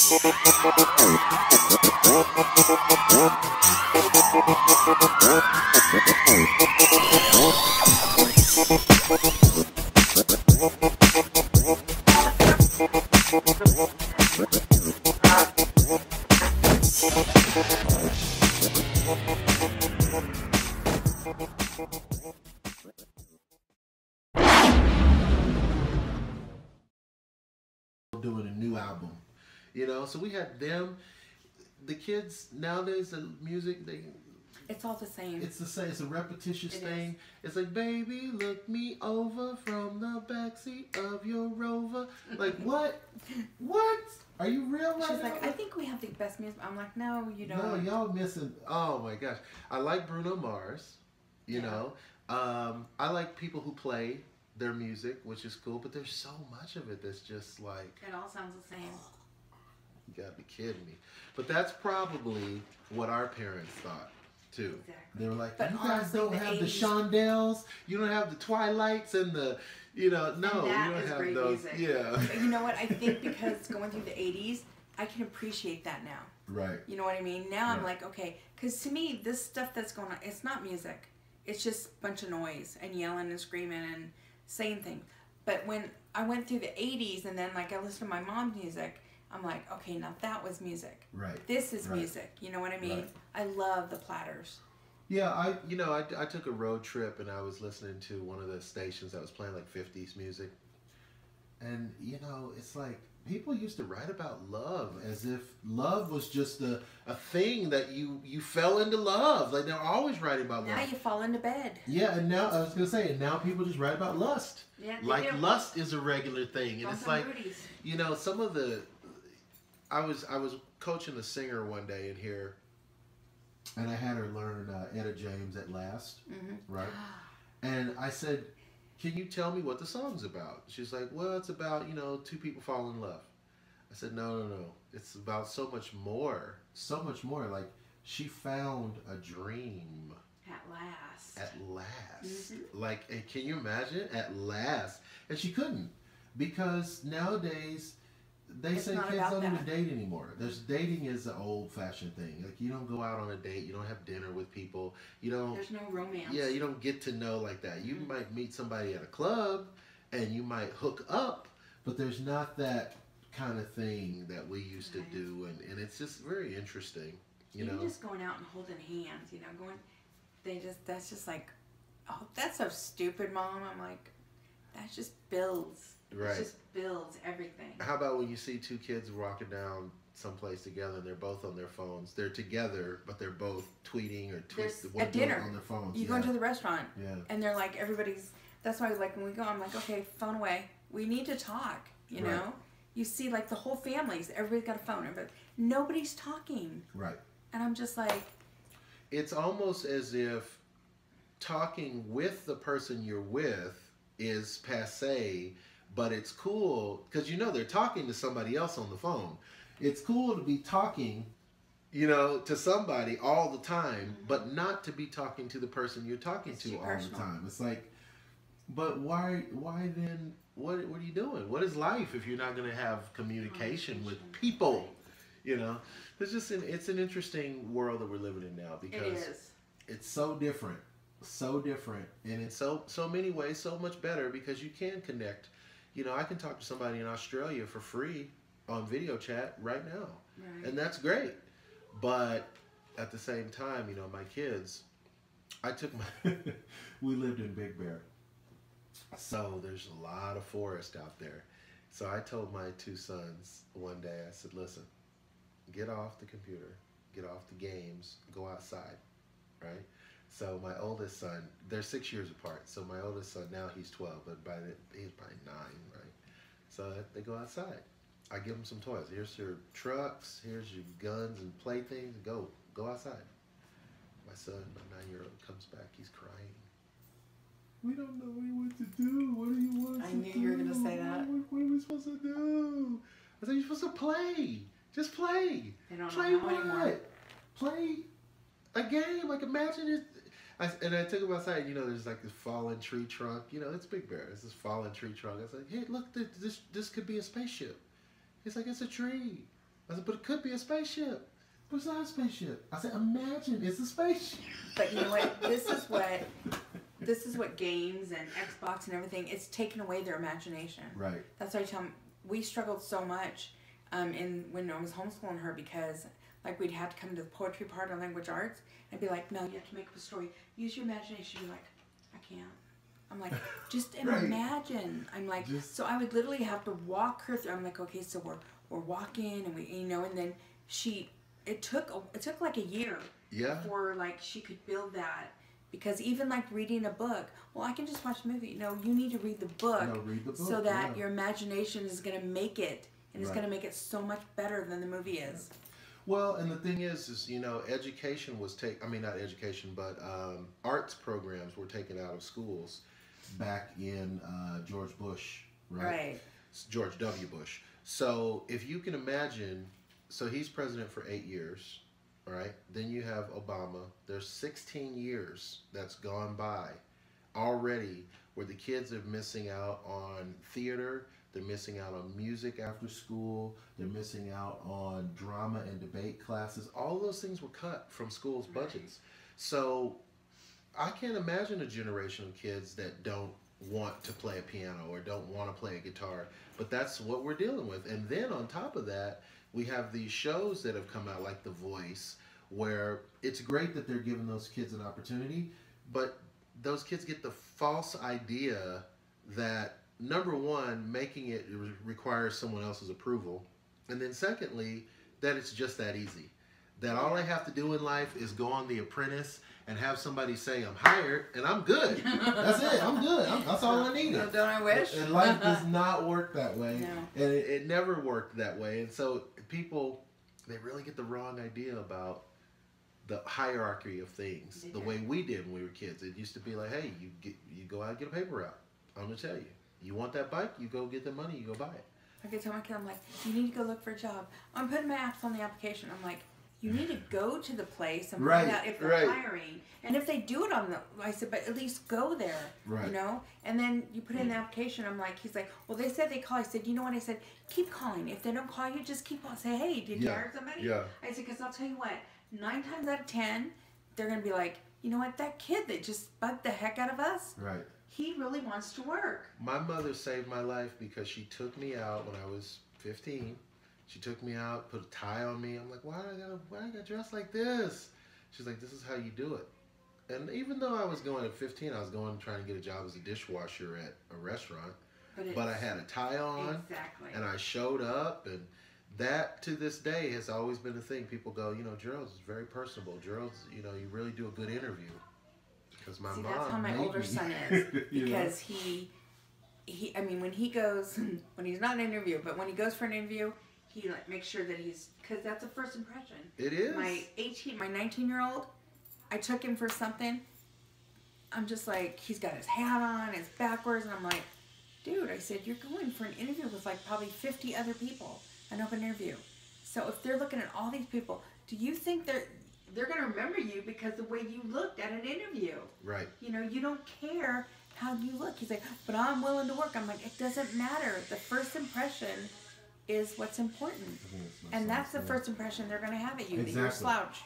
Doing a new album, you know. So we had them. The kids nowadays, the music, it's all the same. It's the same. It's a repetitious thing. It's like, baby, look me over from the backseat of your Rover. Like, what? What? Are you real? She's like, I think we have the best music. I'm like, no, you don't. No, y'all missing. Oh my gosh, I like Bruno Mars. You know, I like people who play their music, which is cool. But there's so much of it that's just like, it all sounds the same. You gotta be kidding me. But that's probably what our parents thought too. Exactly. They were like, but you guys don't have the Shondells, you don't have the Twilights and the, you know, no, you don't have those. Music. Yeah. But you know what? I think because going through the 80s, I can appreciate that now. Right. You know what I mean? Now I'm like, okay, because to me, this stuff that's going on, it's not music. It's just a bunch of noise and yelling and screaming and saying things. But when I went through the 80s and then like I listened to my mom's music, I'm like, okay, now that was music. Right. This is music. You know what I mean? Right. I love the Platters. Yeah, I took a road trip and I was listening to one of the stations that was playing like 50s music. And, you know, it's like people used to write about love as if love was just a thing that you fell into love. Like they're always writing about love. Now you fall into bed. Yeah, and now I was going to say, and now people just write about lust. Yeah, like lust is a regular thing. And it's like, you know, some of the... I was coaching a singer one day in here, and I had her learn Etta James at Last, right? And I said, can you tell me what the song's about? She's like, well, it's about, you know, two people fall in love. I said, no. It's about so much more. So much more. Like, she found a dream. At last. At last. Like, and can you imagine? At last. And she couldn't. Because nowadays... They say kids don't even date anymore. Dating is an old-fashioned thing. Like you don't go out on a date, you don't have dinner with people, you don't. There's no romance. Yeah, you don't get to know like that. You might meet somebody at a club, and you might hook up, but there's not that kind of thing that we used to do, and it's just very interesting. You know, just going out and holding hands. You know, that's just like, oh, that's so stupid, Mom. I'm like, that just builds. Right. It just builds everything. How about when you see two kids walking down someplace together and they're both on their phones? They're together, but they're both tweeting or at dinner on their phones. You go into the restaurant, and they're like, everybody's. That's why, like, when we go, I'm like, okay, phone away. We need to talk. You know, you see, like the whole families, everybody's got a phone, but nobody's talking. Right. And I'm just like, it's almost as if talking with the person you're with is passé. But it's cool because you know they're talking to somebody else on the phone. It's cool to be talking, you know, to somebody all the time, but not to be talking to the person you're talking to all the time. It's like, but why then? What are you doing? What is life if you're not going to have communication with people? You know, it's an interesting world that we're living in now because it's so different, and in so many ways so much better because you can connect. You know, I can talk to somebody in Australia for free on video chat right now. Right. And that's great. But at the same time, you know, my kids, we lived in Big Bear. So there's a lot of forest out there. So I told my two sons one day, I said, listen, get off the computer, get off the games, go outside, right? So my oldest son, they're 6 years apart. So my oldest son, now he's 12, but he's probably 9, right? So they go outside. I give them some toys. Here's your trucks. Here's your guns and playthings. Go outside. My son, my 9-year-old, comes back. He's crying. We don't know what to do. What do you want to do? I knew you were going to say that. What are we supposed to do? I said, you're supposed to play. Just play. They don't play know what? Anymore. Play a game. Like imagine it. And I took him outside. You know, there's like this fallen tree trunk. You know, it's Big Bear. It's this fallen tree trunk. I was like, hey, look, this could be a spaceship. He's like, it's a tree. I said, but it could be a spaceship. But it's not a spaceship. I said, imagine it's a spaceship. But you know what? This is what games and Xbox and everything, it's taken away their imagination. Right. That's why I tell them, we struggled so much when I was homeschooling her, because like we'd have to come to the poetry part of language arts and be like, no, you have to make up a story. Use your imagination. You're like, I can't. I'm like, just imagine. I'm like, so I would literally have to walk her through. I'm like, okay, so we're walking, and we, you know, and then it took like a year before like she could build that. Because even like reading a book, well, I can just watch a movie. No, you need to read the book, so that your imagination is going to make it, and it's going to make it so much better than the movie is. Well, and the thing is you know, education was not education, but arts programs were taken out of schools back in George Bush, right? George W. Bush. So if you can imagine, so he's president for 8 years, right? Then you have Obama. There's 16 years that's gone by already where the kids are missing out on theater, they're missing out on music after school, they're missing out on drama and debate classes. All those things were cut from schools' budgets. So I can't imagine a generation of kids that don't want to play a piano or don't want to play a guitar, but that's what we're dealing with. And then on top of that, we have these shows that have come out like The Voice, where it's great that they're giving those kids an opportunity, but those kids get the false idea that, number one, making it requires someone else's approval, and then secondly, that it's just that easy. That all I have to do in life is go on The Apprentice and have somebody say I'm hired and I'm good. That's it. I'm good. That's all I need. Well, don't I wish? And life does not work that way. No. And it never worked that way. And so people, they really get the wrong idea about the hierarchy of things. The way we did when we were kids. It used to be like, hey, you go out and get a paper route. I'm going to tell you. You want that bike? You go get the money. You go buy it. I could tell my kid, I'm like, you need to go look for a job. I'm putting my apps on the application. I'm like, you need to go to the place and find out if they're hiring. And if they do it I said, but at least go there, you know? And then you put in the application. I'm like, he's like, well, they said they call. I said, you know what? I said, keep calling. If they don't call you, just keep on. Say, hey, did you hire somebody? Yeah. I said, because I'll tell you what, 9 times out of 10, they're going to be like, you know what? That kid that just bugged the heck out of us. Right. He really wants to work. My mother saved my life because she took me out when I was 15. She took me out, put a tie on me. I'm like, why I got dressed like this? She's like, this is how you do it. And even though I was going at 15, I was going trying to get a job as a dishwasher at a restaurant. But I had a tie on. Exactly. And I showed up. And that, to this day, has always been a thing. People go, you know, Gerald's is very personable. Gerald's, you know, you really do a good interview. Because my mom that's how my older me. son is. Because he, I mean, when he goes, when he's not an interview, but when he goes for an interview, he like makes sure that because that's a first impression. It is. My 19-year-old, I took him for something. I'm just like, he's got his hat on, it's backwards, and I'm like, dude, I said, you're going for an interview with like probably 50 other people, an open interview. So if they're looking at all these people, do you think they're going to remember you because the way you looked at an interview? Right. You know, you don't care how you look. He's like, but I'm willing to work. I'm like, it doesn't matter. The first impression is what's important. And that's the first impression they're going to have at you, that you're a slouch.